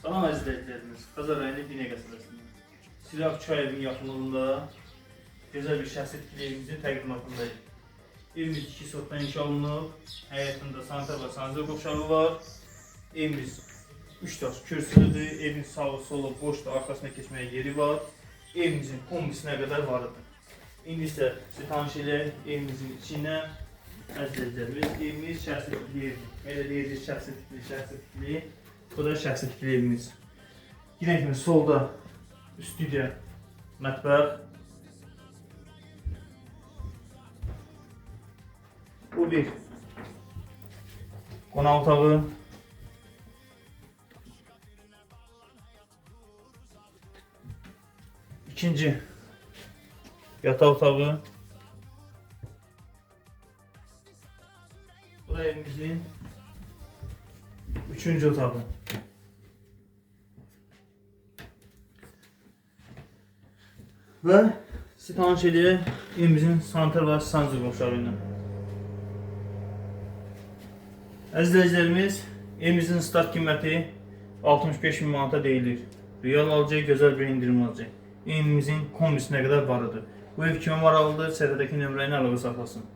Salam əzizləyicilərimiz, Xəzər rayonu Binə qəsəbəsində Silah Çayevin yaxınlığında gözəl bir şəxsi tikili evimizin təqdimatındayıq. Evimiz 2 sotdan inşa olunub, həyətində sanitar və sanitariya qovşağı var. Evimiz 3 daş kürsülüdür, evin sağı solu boşdur, arxasına keçməyə yeri var. Evimizin kombisinə qədər varıdır. İndi isə sizi tanış edək evimizin içinə. Əzizləyicilərimiz, evimiz şəxsi tikili evdir. Elə deyirik, şəxsi tikili. Bu da şəxsi tikili evimiz. Yine kimi solda stüdyo, mətbəx. Bu bir qonaq otağı. İkinci yataq otağı. Bu da evimizin üçüncü otağı. Və sizi tanış edək evimizin sanitar və sanitariya qovşağı ilə. Əzizləyicilərimiz, evimizin start qiyməti 65.000 manata deyilir. Real alacaq, gözəl bir indirim alacaq. Evimizin kombisinə qədər varıdır. Bu ev kimə maraqlıdır? Səhifədəki nömrəni əlaqə saxlasın.